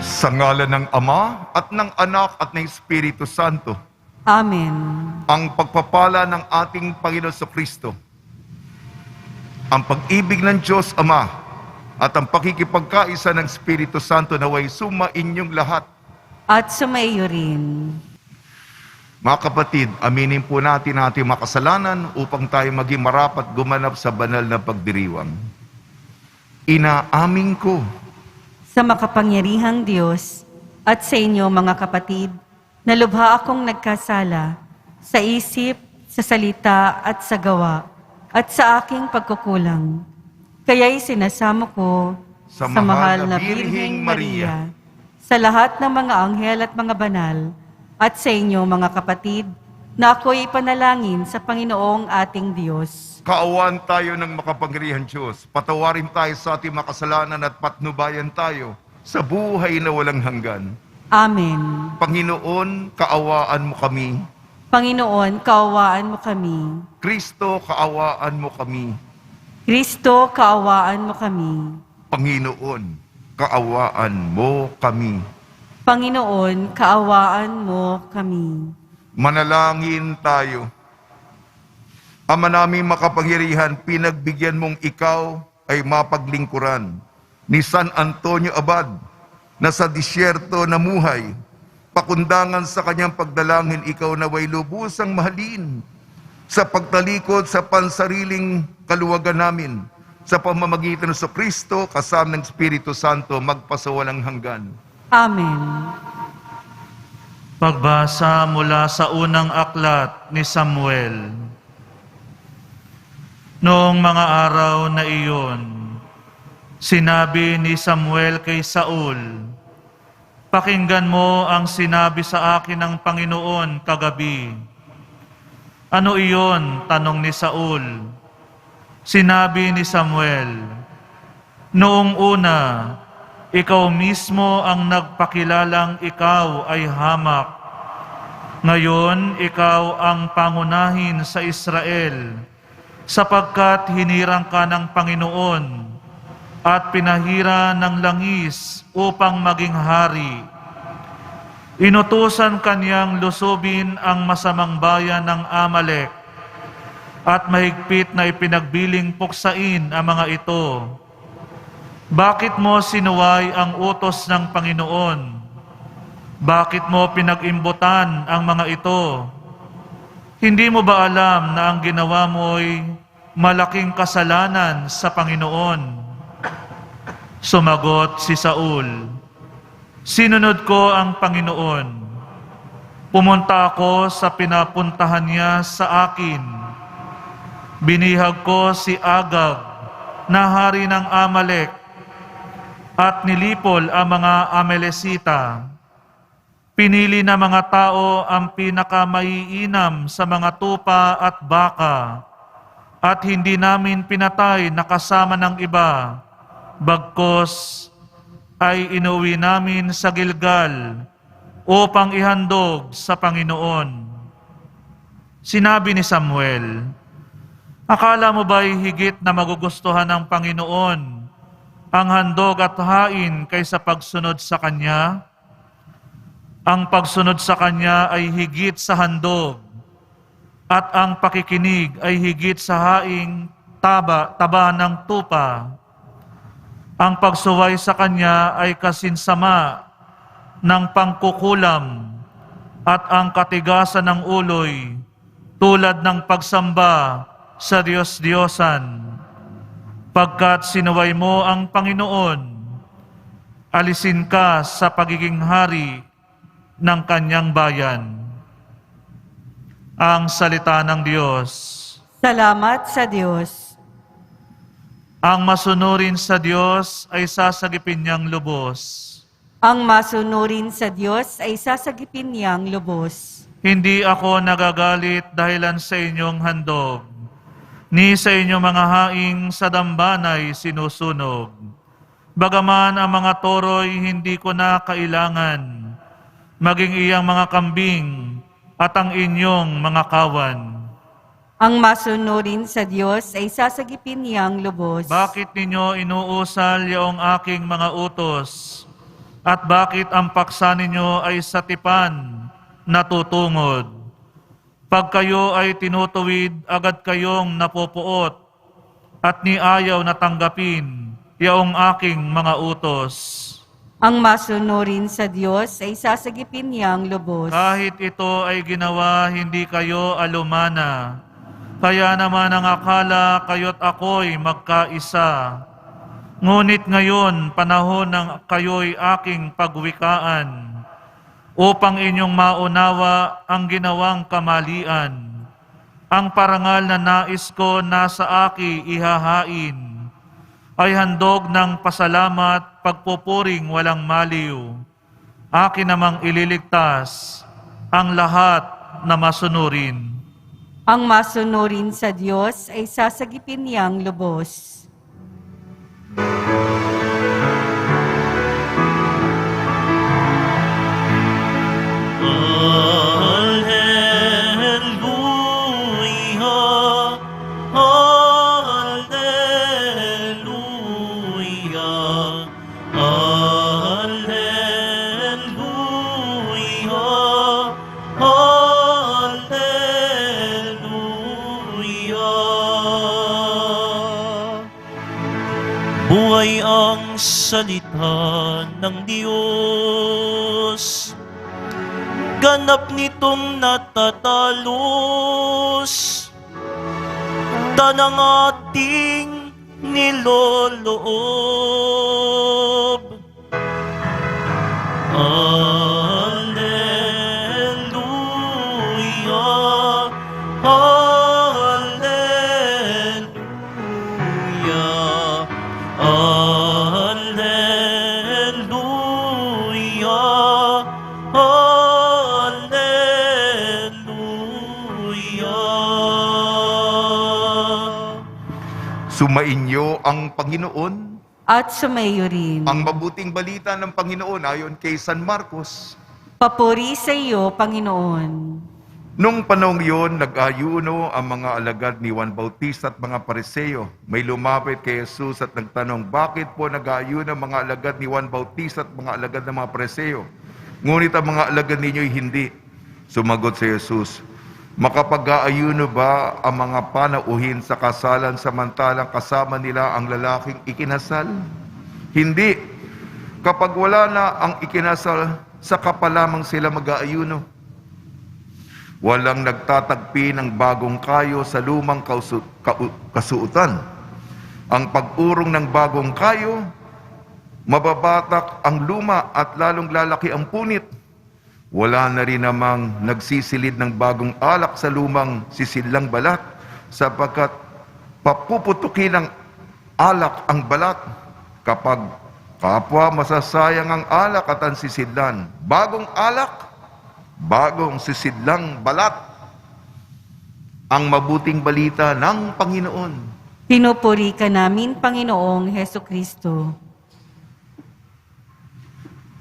Sa ngalan ng Ama at ng Anak at ng Espiritu Santo, Amen. ang pagpapala ng ating Panginoon Kristo, ang pag-ibig ng Diyos Ama at ang pakikipagkaisa ng Espiritu Santo naway sumainyong lahat. At sumaiyo rin. Mga kapatid, aminin po natin ating makasalanan upang tayo maging marapat gumanap sa banal na pagdiriwang. Inaamin ko Sa makapangyarihang Diyos at sa inyo mga kapatid, na lubha akong nagkasala sa isip, sa salita at sa gawa at sa aking pagkukulang. Kaya'y sinasamo ko sa mahal na Birheng Maria, sa lahat ng mga anghel at mga banal, at sa inyo mga kapatid, na ako'y panalangin sa Panginoong ating Diyos. kaawaan tayo ng makapangyarihang Diyos. Patawarin tayo sa ating makasalanan at patnubayan tayo sa buhay na walang hanggan. Amen. Panginoon, kaawaan mo kami. Panginoon, kaawaan mo kami. Kristo, kaawaan mo kami. Kristo, kaawaan mo kami. Panginoon, kaawaan mo kami. Panginoon, kaawaan mo kami. Manalangin tayo. Ama naming makapangyarihan, pinagbigyan mong ikaw ay mapaglingkuran ni San Antonio Abad na sa disyerto namuhay. Pakundangan sa kanyang pagdalangin, ikaw naway lubusang mahalin sa pagtalikod sa pansariling kaluwagan namin sa pamamagitan ng Kristo kasama ng Espiritu Santo magpasawalang hanggan. Amen. Pagbasa mula sa unang aklat ni Samuel. Noong mga araw na iyon, sinabi ni Samuel kay Saul, "Pakinggan mo ang sinabi sa akin ng Panginoon kagabi." "Ano iyon?" tanong ni Saul. Sinabi ni Samuel, "Noong una, ikaw mismo ang nagpakilalang ikaw ay hamak. Ngayon, ikaw ang pangunahin sa Israel, sapagkat hinirang ka ng Panginoon at pinahira ng langis upang maging hari. Inutusan kanyang lusubin ang masamang bayan ng Amalek at mahigpit na ipinagbiling puksain ang mga ito. Bakit mo sinuway ang utos ng Panginoon? Bakit mo pinag-imbutan ang mga ito? Hindi mo ba alam na ang ginawa mo'y malaking kasalanan sa Panginoon?" Sumagot si Saul, "Sinunod ko ang Panginoon. Pumunta ako sa pinapuntahan niya sa akin. Binihag ko si Agag na hari ng Amalek at nilipol ang mga Amalesita. Pinili na mga tao ang pinakamaiinam sa mga tupa at baka, at hindi namin pinatay na kasama ng iba. Bagkos ay inuwi namin sa Gilgal upang ihandog sa Panginoon." Sinabi ni Samuel, "Akala mo ba'y higit na magugustuhan ng Panginoon ang handog at hain kaysa pagsunod sa Kanya? Ang pagsunod sa Kanya ay higit sa handog, at ang pakikinig ay higit sa haing taba ng tupa. Ang pagsuway sa Kanya ay kasinsama ng pangkukulam, at ang katigasan ng uloy tulad ng pagsamba sa Diyos-Diyosan. Pagkat sinuway mo ang Panginoon, alisin ka sa pagiging hari ng Kanyang bayan." Ang salita ng Diyos. Salamat sa Diyos. Ang masunurin sa Diyos ay sasagipin niyang lubos. Ang masunurin sa Diyos ay sasagipin niyang lubos. Hindi ako nagagalit dahilan sa inyong handog, ni sa inyong mga haing sa dambanay sinusunog. Bagaman ang mga toro'y hindi ko na kailangan, maging iyang mga kambing at ang inyong mga kawan. Ang masunurin sa Diyos ay sasagipin niyang lubos. Bakit ninyo inuusal yung aking mga utos? At bakit ang paksa ninyo ay sa tipan natutungod? Pag kayo ay tinutuwid, agad kayong napupuot at ni ayaw na tanggapin yung aking mga utos. Ang masunurin sa Diyos ay sasagipin niyang lubos. Kahit ito ay ginawa, hindi kayo alumana. Kaya naman ang akala kayo't ako'y magkaisa. Ngunit ngayon, panahon ng kayo'y aking pagwikaan, upang inyong maunawa ang ginawang kamalian. Ang parangal na nais ko nasa aki ihahain, ay handog ng pasalamat, pagpupuring walang maliw. Akin namang ililigtas ang lahat na masunurin. Ang masunurin sa Diyos ay sasagipin niyang lubos. Hallelujah, hallelujah, hallelujah, hallelujah. Buhay ang salita ng Diyos, ganap nitong natatalos, tanang ating niloloob. Hallelujah, hallelujah, hallelujah, hallelujah. Sumainyo ang Panginoon. At sumayo rin. Ang mabuting balita ng Panginoon ayon kay San Marcos. Papuri sa iyo, Panginoon. Nung panahong iyon, nag-ayuno ang mga alagad ni Juan Bautista at mga Pariseo. May lumapit kay Jesus at nagtanong, bakit po nag-ayuno ang mga alagad ni Juan Bautista at mga alagad ng mga Pariseo? Ngunit ang mga alagad ninyo'y hindi. Sumagot si Jesus, makapag-aayuno ba ang mga panauhin sa kasalan samantalang kasama nila ang lalaking ikinasal? Hindi. Kapag wala na ang ikinasal, saka pa lamang sila mag-aayuno. Walang nagtatagpi ng bagong kayo sa lumang kasuotan. Ang pag-urong ng bagong kayo, mababatak ang luma at lalong lalaki ang punit. Wala na rin namang nagsisilid ng bagong alak sa lumang sisidlang balat, sapagkat papuputukin ng alak ang balat. Kapag kapwa masasayang ang alak at ang sisidlan, bagong alak, bagong sisidlang balat. Ang mabuting balita ng Panginoon. Pinupuri ka namin, Panginoong Heso Kristo.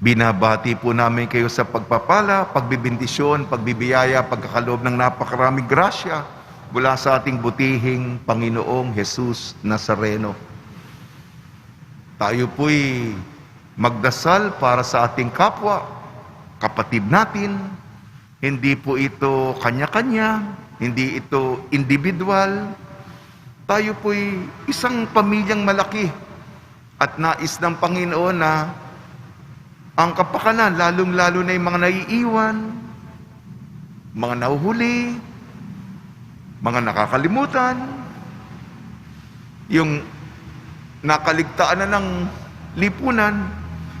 Binabati po namin kayo sa pagpapala, pagbibindisyon, pagbibiyaya, pagkakaloob ng napakaraming grasya mula sa ating butihing Panginoong Jesus Nazareno. Tayo po'y magdasal para sa ating kapwa, kapatid natin. Hindi po ito kanya-kanya, hindi ito individual. Tayo po'y isang pamilyang malaki at nais ng Panginoon na ang kapakanan, lalong-lalo na yung mga naiiwan, mga nahuhuli, mga nakakalimutan, yung nakaligtaan na ng lipunan,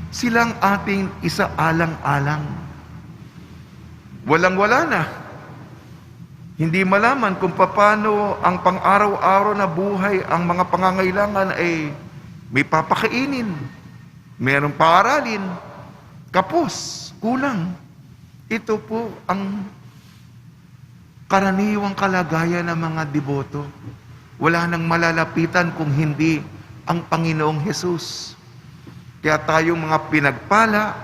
silang ating isaalang-alang. Walang-wala na. Hindi malaman kung paano ang pang-araw-araw na buhay, ang mga pangangailangan ay may papakainin, mayroong paaralin, kapos, kulang. Ito po ang karaniwang kalagayan ng mga deboto. Wala nang malalapitan kung hindi ang Panginoong Hesus. Kaya tayong mga pinagpala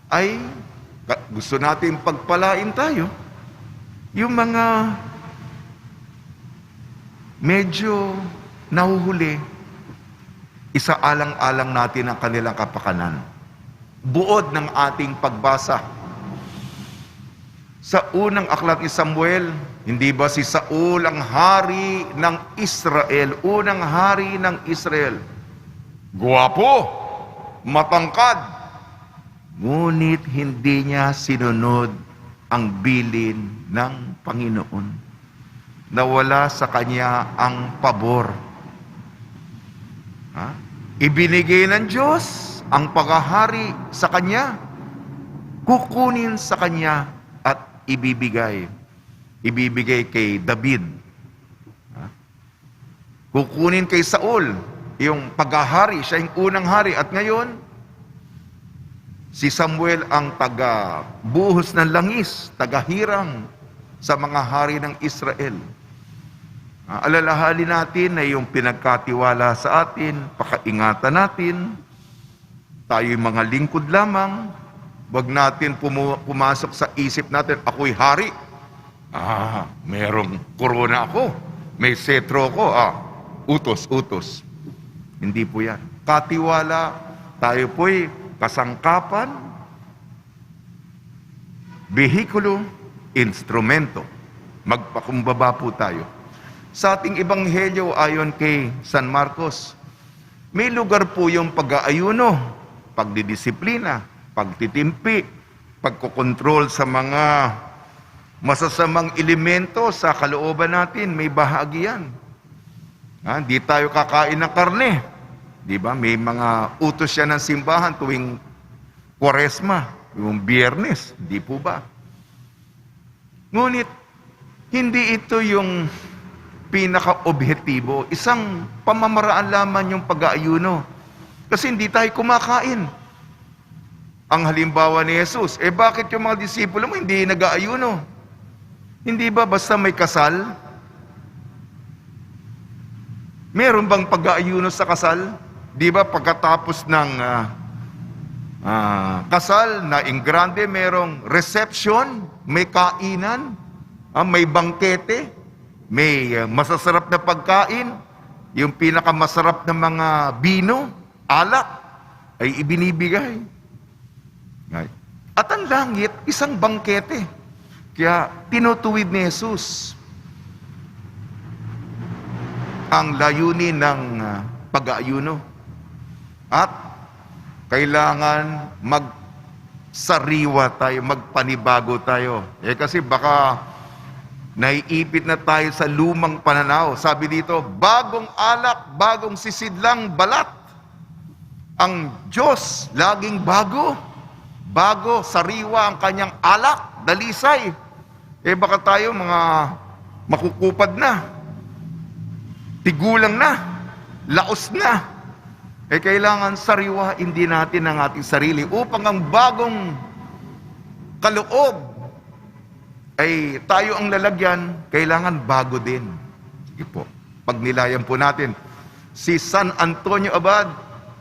ay gusto natin pagpalain tayo. Yung mga medyo nahuhuli, isaalang-alang natin ang kanilang kapakanan. Buod ng ating pagbasa. Sa unang aklat ni Samuel, hindi ba si Saul ang hari ng Israel? Unang hari ng Israel. Guwapo, matangkad. Ngunit hindi niya sinunod ang bilin ng Panginoon. Nawala sa kanya ang pabor. Ibinigay ng Diyos ang paghahari sa kanya. Kukunin sa kanya at ibibigay. Ibibigay kay David. Kukunin kay Saul yung paghahari. Siya yung unang hari. At ngayon, si Samuel ang taga-buhos ng langis, taga-hirang sa mga hari ng Israel. Alalahanin natin na yung pinagkatiwala sa atin, pakaingatan natin, tayo'y mga lingkod lamang, wag natin pumasok sa isip natin, ako'y hari. Merong korona ako, may setro ko, utos. Hindi po yan. Katiwala, tayo po'y kasangkapan, behikulo, instrumento. Magpakumbaba po tayo. Sa ating ebanghelyo ayon kay San Marcos, may lugar po yung pag-aayuno, pagdidisiplina, pagtitimpi, pagkokontrol sa mga masasamang elemento sa kalooban natin, may bahagi yan. Di tayo kakain ng karne. Di ba? May mga utos yan ng simbahan tuwing Kwaresma, yung Biyernes. Di po ba? Ngunit, hindi ito yung pinaka-objektibo. Isang pamamaraan lamang yung pag-aayuno. Kasi hindi tayo kumakain. Ang halimbawa ni Jesus, bakit yung mga disipulo mo hindi nag-aayuno? Hindi ba basta may kasal? Meron bang pag-aayuno sa kasal? Di ba pagkatapos ng kasal na ingrande, merong reception, may kainan, may bangkete, may masasarap na pagkain, yung pinakamasarap na mga bino, alak, ay ibinibigay. At ang langit, isang bangkete. Kaya tinutuwid ni Jesus ang layunin ng pag-aayuno. At kailangan magsariwa tayo, magpanibago tayo. Kasi baka naiipit na tayo sa lumang pananaw. Sabi dito, bagong alak, bagong sisidlang balat. Ang Diyos, laging bago. Bago, sariwa ang kanyang alak, dalisay. Baka tayo mga makukupad na. Tigulang na. Laos na. Kailangan sariwain din natin ang ating sarili upang ang bagong kaloob ay tayo ang lalagyan, kailangan bago din. Sige po, pagnilayan po natin. Si San Antonio Abad,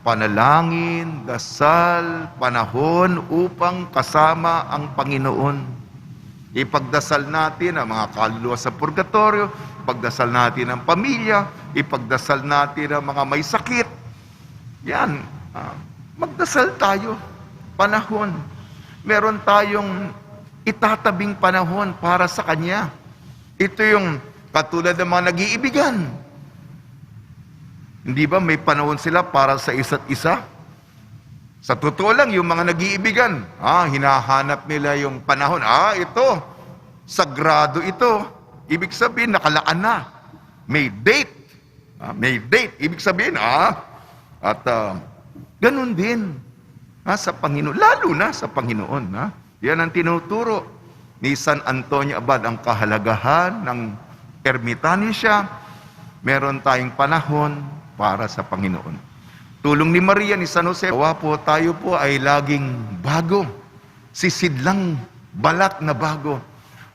panalangin, dasal, panahon upang kasama ang Panginoon. Ipagdasal natin ang mga kaluluwa sa purgatorio, ipagdasal natin ang pamilya, ipagdasal natin ang mga may sakit. Yan, magdasal tayo, panahon. Meron tayong itatabing panahon para sa Kanya. Ito yung katulad ng mga nag-iibigan. Hindi ba may panahon sila para sa isa't isa? Sa totoo lang, yung mga nag-iibigan, hinahanap nila yung panahon. Ito, sagrado ito. Ibig sabihin, nakalaan na. May date. May date. Ibig sabihin, at ganun din sa Panginoon. Lalo na sa Panginoon. Yan ang tinuturo ni San Antonio Abad, ang kahalagahan ng ermitanisya. Meron tayong panahon para sa Panginoon. Tulong ni Maria, ni San Jose, tayo po ay laging bago. Sisidlang balat na bago.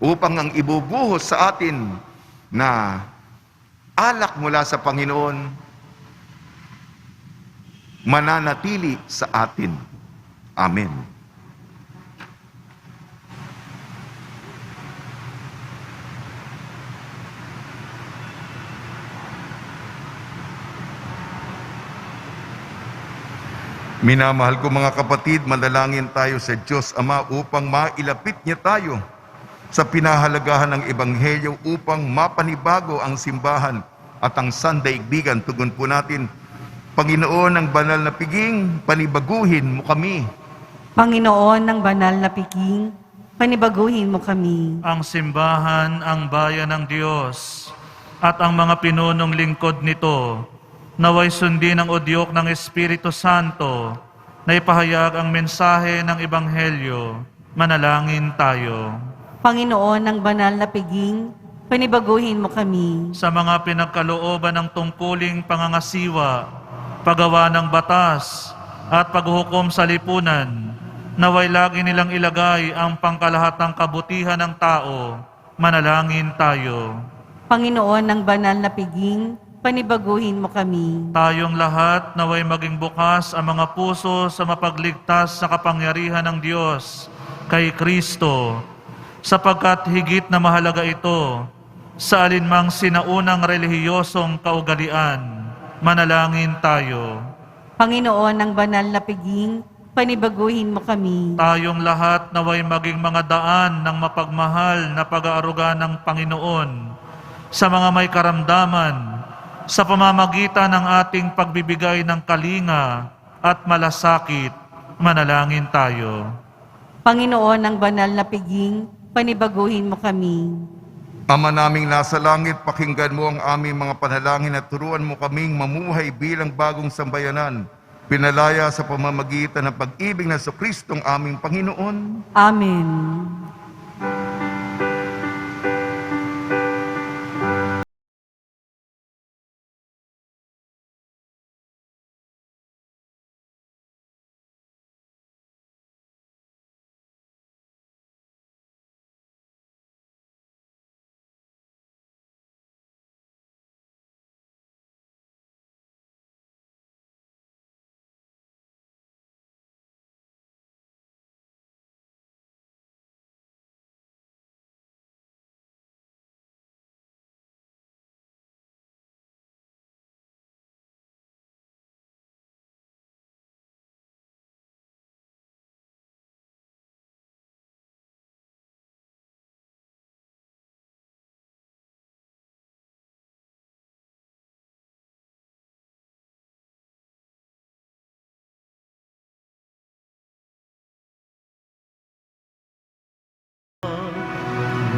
Upang ang ibubuhos sa atin na alak mula sa Panginoon, mananatili sa atin. Amen. Minamahal ko mga kapatid, manalangin tayo sa Diyos Ama upang mailapit niya tayo sa pinahalagahan ng Ebanghelyo upang mapanibago ang simbahan at ang sandaigdigan. Tugon po natin, Panginoon ng banal na piging, panibaguhin mo kami. Panginoon ng banal na piking, panibaguhin mo kami. Ang simbahan, ang bayan ng Diyos, at ang mga pinunong lingkod nito, naway sundin ang udyok ng Espiritu Santo na ipahayag ang mensahe ng Ebanghelyo. Manalangin tayo. Panginoon ng banal na piging, panibaguhin mo kami. Sa mga pinagkalooban ng tungkuling pangangasiwa, paggawa ng batas, at paghuhukom sa lipunan, naway lagi nilang ilagay ang pangkalahatang kabutihan ng tao. Manalangin tayo. Panginoon ng banal na piging, panibaguhin mo kami. Tayong lahat naway maging bukas ang mga puso sa mapagligtas sa kapangyarihan ng Diyos kay Kristo, sapagkat higit na mahalaga ito sa alinmang sinaunang relihiyosong kaugalian. Manalangin tayo. Panginoon ng banal na piging, panibaguhin mo kami. Tayong lahat naway maging mga daan ng mapagmahal na pag-aaruga ng Panginoon sa mga may karamdaman, sa pamamagitan ng ating pagbibigay ng kalinga at malasakit. Manalangin tayo. Panginoon ng banal na piging, panibaguhin mo kami. Ama naming nasa langit, pakinggan mo ang aming mga panalangin at turuan mo kaming mamuhay bilang bagong sambayanan. Pinalaya sa pamamagitan ng pag-ibig na Kristong aming Panginoon. Amen.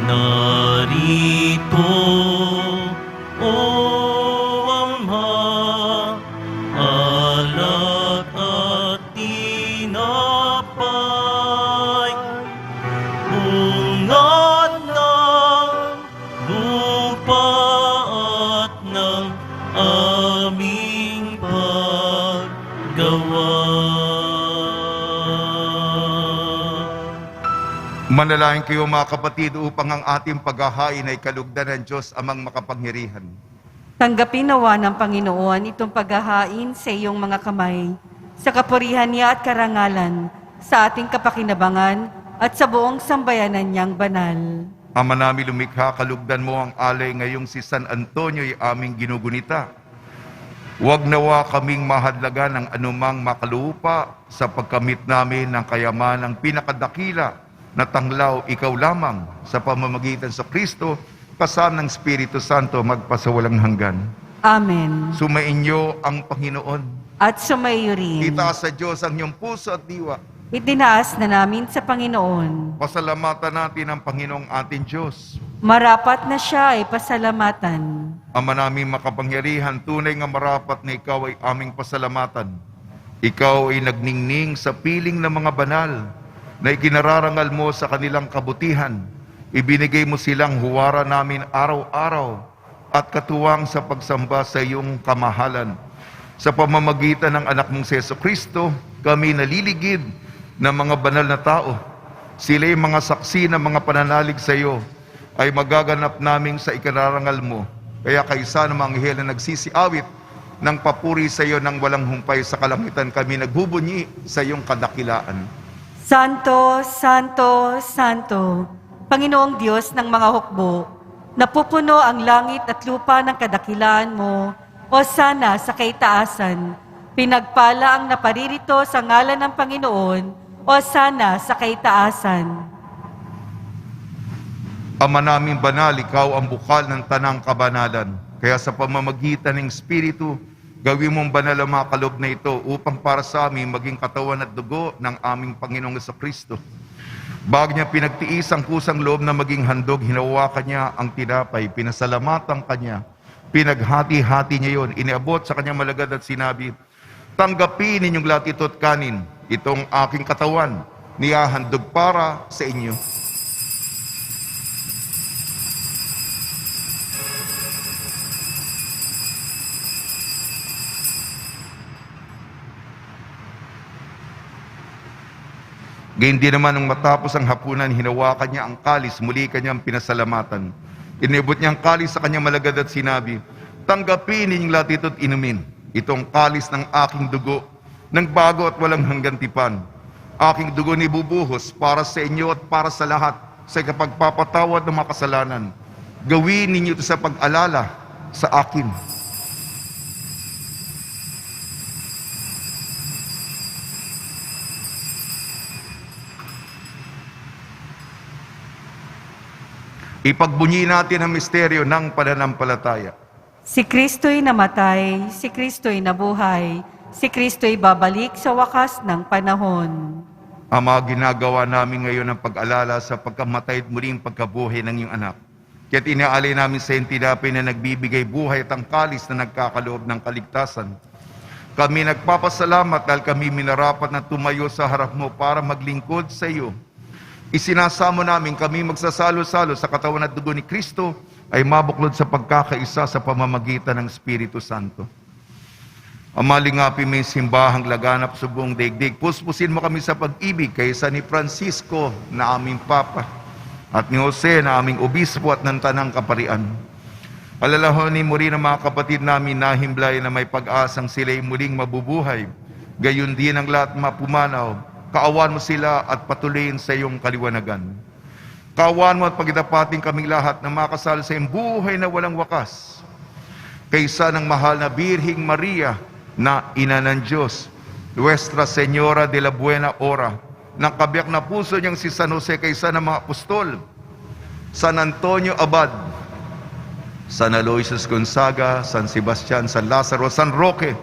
Narito, O Ama, alak at tinapay, unat ng lupa at ng aming paggawa. Manalangin kayo mga kapatid upang ang ating paghahain ay kalugdan ng Diyos amang makapangyarihan. Tanggapin nawa ng Panginoon itong paghahain sa iyong mga kamay, sa kapurihan niya at karangalan, sa ating kapakinabangan at sa buong sambayanan niyang banal. Ama namin lumikha, kalugdan mo ang alay ngayong si San Antonio ay aming ginugunita. Huwag nawa kaming mahadlagan ng anumang makalupa sa pagkamit namin ng kayamanang pinakadakila na tanglaw ikaw lamang sa pamamagitan sa Kristo, kasama ng Espiritu Santo magpasawalang hanggan. Amen. Sumainyo ang Panginoon. At sumayo rin. Itaas sa Diyos ang iyong puso at diwa. Itinaas na namin sa Panginoon. Pasalamatan natin ang Panginoong ating Diyos. Marapat na siya ay pasalamatan. Ama naming makapangyarihan, tunay nga marapat na ikaw ay aming pasalamatan. Ikaw ay nagningning sa piling ng mga banal na ikinararangal mo sa kanilang kabutihan. Ibinigay mo silang huwara namin araw-araw at katuwang sa pagsamba sa iyong kamahalan. Sa pamamagitan ng anak mong si Jesucristo, kami naliligid ng mga banal na tao. Sila'y mga saksi ng mga pananalig sa iyo ay magaganap namin sa ikararangal mo. Kaya kaysa ng mga anghel na nagsisiawit ng papuri sa iyo ng walang humpay sa kalangitan, kami nagbubunyi sa iyong kadakilaan. Santo, Santo, Santo, Panginoong Diyos ng mga hukbo, napupuno ang langit at lupa ng kadakilaan mo, o sana sa kaitaasan. Pinagpala ang naparirito sa ngalan ng Panginoon o sana sa kaitaasan. Ama naming banal, ikaw ang bukal ng tanang kabanalan. Kaya sa pamamagitan ng Espiritu, gawin mong banal ang mga kaloob na ito upang para sa amin maging katawan at dugo ng aming Panginoong Jesucristo. Bago niya pinagtiis ang kusang loob na maging handog, hinawakan niya ang tinapay, pinasalamatan kanya, pinaghati-hati niya yon, iniabot sa kanyang malagad at sinabi, tanggapin ninyong lahat ito at kanin, itong aking katawan, niyahandog para sa inyo. Gayun din naman nung matapos ang hapunan, hinawakan niya ang kalis, muli kanyang pinasalamatan. Inibot niya ang kalis sa kanyang malagad at sinabi, tanggapin ninyong lahat ito at inumin. Itong kalis ng aking dugo, ng bago at walang hanggan tipan. Aking dugo ni bubuhos para sa inyo at para sa lahat, sa kapagpapatawad ng mga kasalanan. Gawin ninyo ito sa pag-alala sa akin. Ipagbunyi natin ang misteryo ng pananampalataya. Si Kristo'y namatay, si Kristo'y nabuhay, si Kristo'y babalik sa wakas ng panahon. Ama, ginagawa namin ngayon ang pag-alala sa pagkamatay at muling pagkabuhay ng iyong anak. Kaya't inaalay namin sa iyong tinapay na nagbibigay buhay at ang kalis na nagkakaloob ng kaligtasan. Kami nagpapasalamat dahil kami minarapat na tumayo sa harap mo para maglingkod sa iyo. Isinasamo namin kami magsasalo-salo sa katawan at dugo ni Kristo ay mabuklod sa pagkakaisa sa pamamagitan ng Espiritu Santo. Amalingapi may simbahang laganap sa buong daigdig. Puspusin mo kami sa pag-ibig kaysa ni Francisco na aming Papa at ni Jose na aming Obispo at ng Tanang Kaparian. Alalahanin mo rin ang mga kapatid namin na himlay na may pag-asang sila'y muling mabubuhay. Gayon din ang lahat mapumanaw. Kaawan mo sila at patuloyin sa iyong kaliwanagan. Kaawan mo at pagdapating kaming lahat na makasal sa iyong buhay na walang wakas. Kaysa ng mahal na Birhing Maria na Ina ng Diyos, Nuestra Señora de la Buena Hora, ng kabiyak na puso niyang si San Jose kaysa ng mga apostol, San Antonio Abad, San Aloysius Gonzaga, San Sebastian, San Lazaro, San Roque,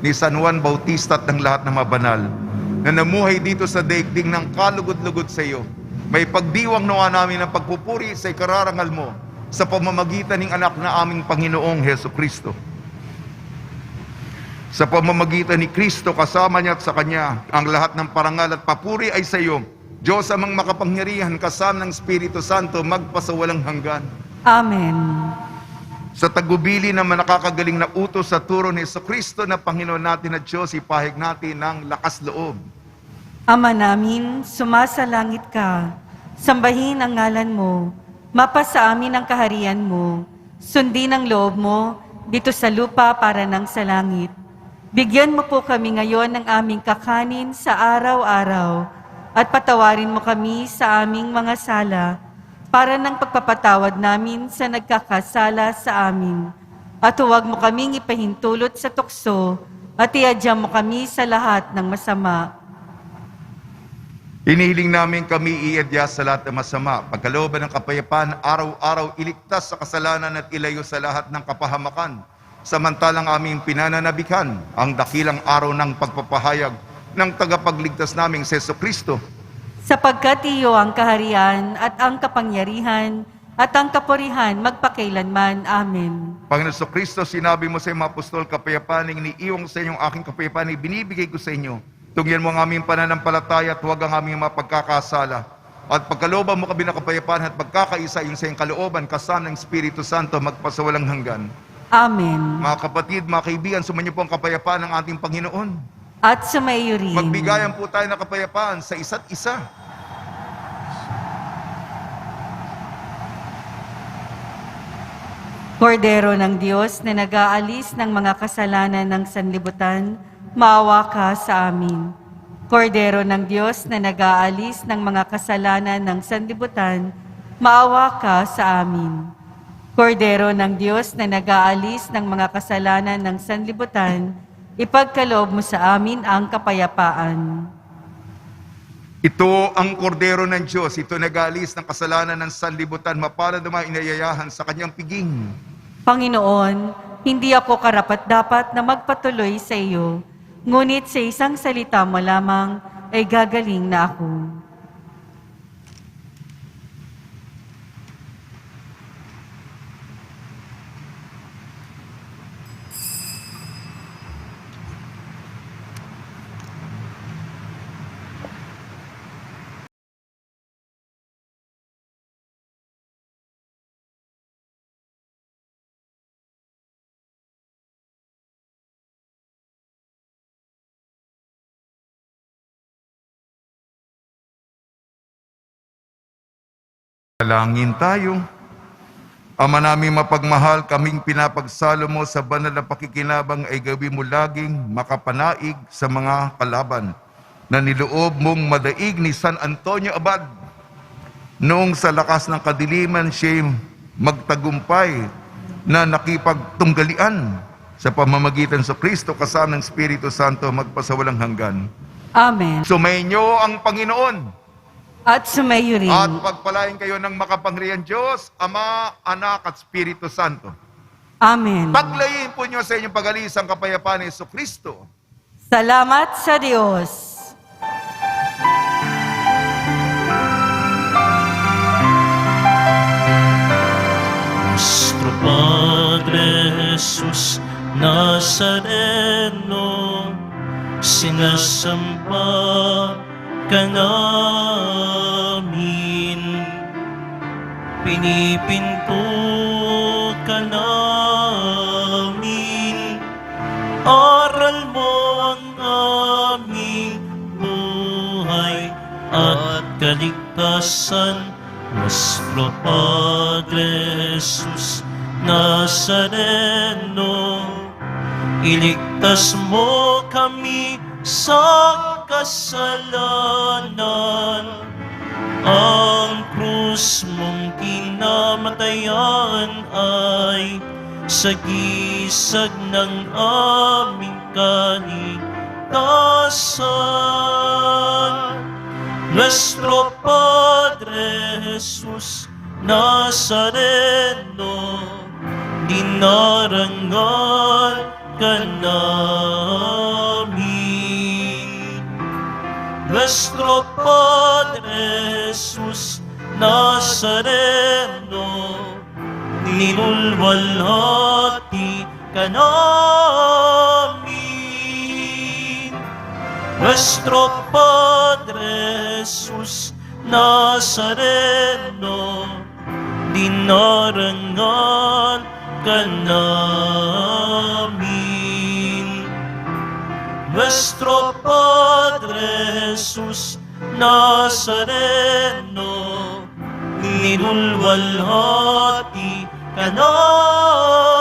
ni San Juan Bautista at ng lahat ng mabanal na namuhay dito sa daigdig ng kalugod-lugod sa iyo. May pagdiwang nawa namin ng pagpupuri sa ikararangal mo sa pamamagitan ng anak na aming Panginoong Heso Kristo. Sa pamamagitan ni Kristo, kasama niya at sa Kanya, ang lahat ng parangal at papuri ay sa iyo. Diyos amang makapangyarihan, kasama ng Espiritu Santo, magpasawalang hanggan. Amen. Sa tagubili ng nakakagaling na utos sa turo ni Jesucristo na Panginoon natin at Diyos, ipahig natin ng lakas loob. Ama namin, sumasalangit ka. Sambahin ang ngalan mo. Mapasa amin ang kaharian mo. Sundin ang loob mo dito sa lupa para ng sa langit. Bigyan mo po kami ngayon ng aming kakanin sa araw-araw at patawarin mo kami sa aming mga sala para ng pagpapatawad namin sa nagkakasala sa amin. At huwag mo kaming ipahintulot sa tukso at iadya mo kami sa lahat ng masama. Inihiling namin kami iadya sa lahat ng masama, pagkalooban ng kapayapaan, araw-araw iligtas sa kasalanan at ilayo sa lahat ng kapahamakan. Samantalang aming pinananabikan ang dakilang araw ng pagpapahayag ng tagapagligtas naming si Jesucristo. Sapagkat iyo ang kaharian at ang kapangyarihan at ang kapurihan magpakailanman. Amen. Panginoon Jesucristo, sinabi mo sa iyong mga apostol, kapayapaan iniiwan sa inyong aking kapayapaan binibigay ko sa inyo. Tungyan mo ang aming pananampalataya at huwag ang aming mapagkakasala. At pagkalooban mo kami ng kapayapaan at pagkakaisa yung sa iyong kalooban, kasama ng Espiritu Santo, magpasawalang hanggan. Amen. Mga kapatid, mga kaibigan, sumanyo po ang kapayapaan ng ating Panginoon. At sumaiyo rin. Magbigayan po tayo ng kapayapaan sa isa't isa. Kordero ng Diyos na nag-aalis ng mga kasalanan ng sanlibutan, maawa ka sa amin. Kordero ng Diyos na nag-aalis ng mga kasalanan ng sanlibutan, maawa ka sa amin. Kordero ng Diyos na nag-aalis ng mga kasalanan ng sanlibutan, ipagkaloob mo sa amin ang kapayapaan. Ito ang kordero ng Diyos, ito nag-aalis ng kasalanan ng sanlibutan, mapalad ang mga inayayahan sa kanyang piging. Panginoon, hindi ako karapat-dapat na magpatuloy sa iyo, ngunit sa isang salita mo lamang ay gagaling na ako. Dalangin tayo. Ama namin mapagmahal, kaming pinapagsalo mo sa banal na pakikinabang ay gawin mo laging makapanaig sa mga kalaban na niloob mong madaig ni San Antonio Abad. Noong sa lakas ng kadiliman siya magtagumpay na nakipagtunggalian sa pamamagitan sa Kristo kasama ng Espiritu Santo magpasawalang hanggan. Amen. Sumainyo ang Panginoon. At sumayo rin. At pagpalain kayo ng makapangyarihan Diyos, Ama, Anak at Espiritu Santo. Amen. Paglayin po niyo sa inyong pag-alis ang kapayapaan ni Jesucristo. Salamat sa Diyos. Nuestro Padre Jesus Nazareno, sinasamba ka namin, pinipinto ka namin, aral mo ang aming buhay at kaligtasan. Nuestro Padre Jesus Nazareno, iligtas mo kami sa kasalanan. Ang krus mong kinamatayan ay sagisag ng aming kaligtasan. Nuestro Padre Jesus Nazareno, dinarangal ka namin. Nuestro Padre Jesus Nazareno, nilulwalhati ka namin. Nuestro Padre Jesus Nazareno, dinarangal ka namin. Nuestro Padre Jesus Nazareno, nilulwalhati ka namin.